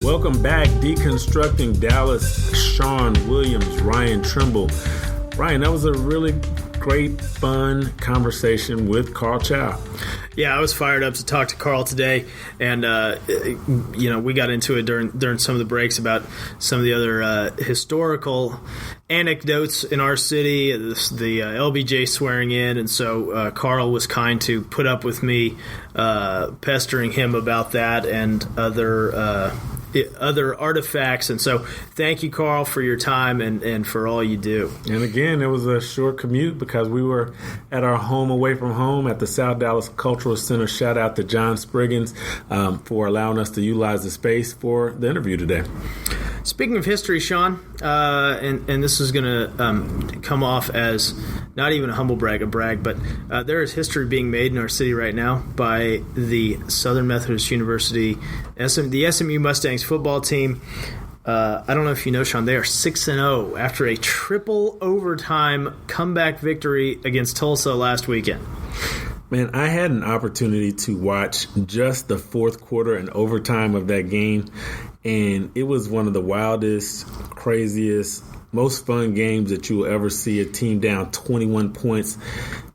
Welcome back, Deconstructing Dallas. Shawn Williams, Ryan Trimble. Ryan, that was a really great, fun conversation with Karl Chiao. Yeah, I was fired up to talk to Karl today, and we got into it during some of the breaks about some of the other historical anecdotes in our city, the LBJ swearing in, and so Karl was kind to put up with me pestering him about that and other artifacts. And so thank you, Karl, for your time and for all you do. And again, it was a short commute because we were at our home away from home at the South Dallas Cultural Center. Shout out to John Spriggans for allowing us to utilize the space for the interview today. Speaking of history, Shawn, and this is going to come off as not even a humble brag, but there is history being made in our city right now by the Southern Methodist University, the SMU Mustangs football team. I don't know if you know, Shawn, they are 6-0 after a triple overtime comeback victory against Tulsa last weekend. Man, I had an opportunity to watch just the fourth quarter and overtime of that game, and it was one of the wildest, craziest, most fun games that you will ever see. A team down 21 points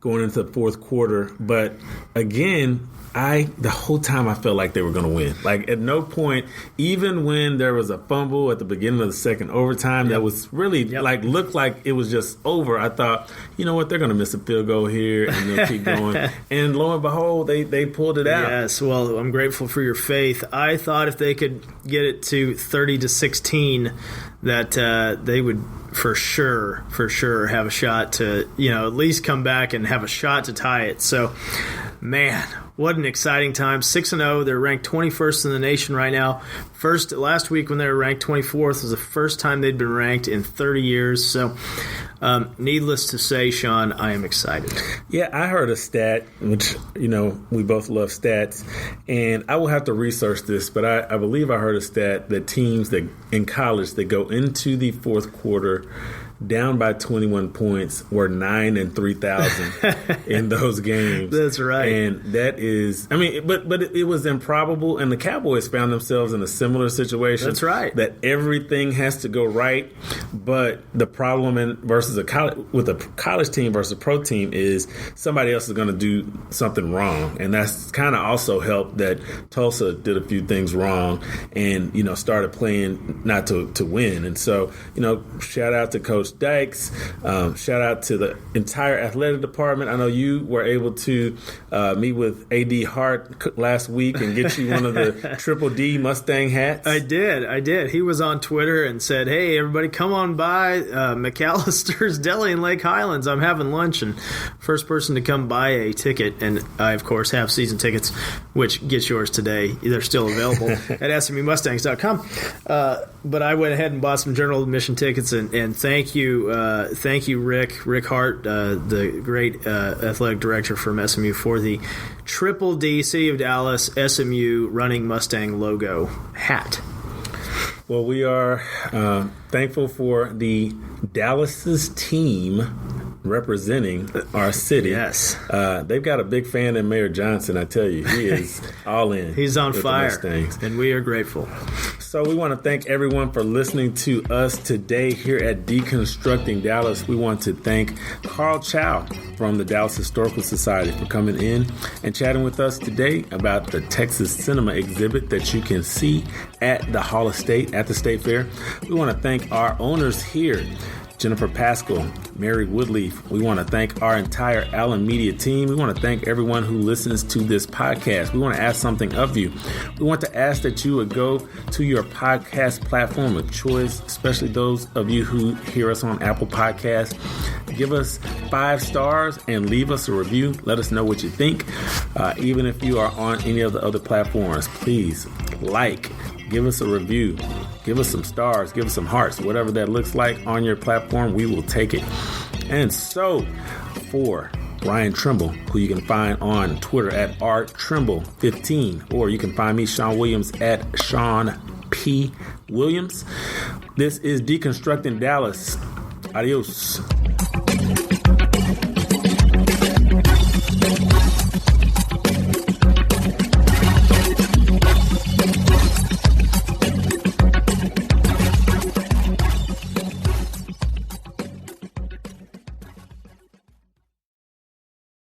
going into the fourth quarter. But again, the whole time I felt like they were going to win. Like at no point, even when there was a fumble at the beginning of the second overtime, that was really looked like it was just over. I thought, you know what, they're going to miss a field goal here and they'll keep going. And lo and behold, they pulled it out. Yes, well, I'm grateful for your faith. I thought if they could get it to 30-16, that they would for sure have a shot to, at least come back and have a shot to tie it. So, man, what an exciting time. 6-0. They're ranked 21st in the nation right now. Last week when they were ranked 24th was the first time they'd been ranked in 30 years. So, needless to say, Shawn, I am excited. Yeah, I heard a stat, which, we both love stats, and I will have to research this, but I believe I heard a stat that teams that in college that go into the fourth quarter down by 21 points were 9 and 3,000 in those games. That's right. And that is, but it was improbable, and the Cowboys found themselves in a similar situation. That's right. That everything has to go right, but the problem with a college team versus a pro team is somebody else is going to do something wrong, and that's kind of also helped that Tulsa did a few things wrong and started playing not to win. And so shout out to Coach Dykes. Shout out to the entire athletic department. I know you were able to meet with A.D. Hart last week and get you one of the Triple D Mustang hats. I did. He was on Twitter and said, "Hey, everybody, come on by McAllister's Deli in Lake Highlands. I'm having lunch." And first person to come buy a ticket, and I, of course, have season tickets, which gets yours today. They're still available at SMUMustangs.com. But I went ahead and bought some general admission tickets, and thank you, Rick Hart, the great athletic director from SMU, for the Triple D City of Dallas SMU Running Mustang logo hat. Well, we are thankful for the Dallas's team representing our city. Yes. They've got a big fan in Mayor Johnson, I tell you. He is all in. He's on fire, and we are grateful. So we want to thank everyone for listening to us today here at Deconstructing Dallas. We want to thank Karl Chiao from the Dallas Historical Society for coming in and chatting with us today about the Texas Cinema exhibit that you can see at the Hall of State, at the State Fair. We want to thank our owners here, Jennifer Pascal, Mary Woodleaf. We want to thank our entire Allen Media team. We want to thank everyone who listens to this podcast. We want to ask something of you. We want to ask that you would go to your podcast platform of choice, especially those of you who hear us on Apple Podcasts. Give us 5 stars and leave us a review. Let us know what you think. Even if you are on any of the other platforms, please give us a review. Give us some stars, give us some hearts, whatever that looks like on your platform, we will take it. And so, for Ryan Trimble, who you can find on Twitter at rtrimble15, or you can find me, Shawn Williams, at Shawn P. Williams. This is Deconstructing Dallas. Adios.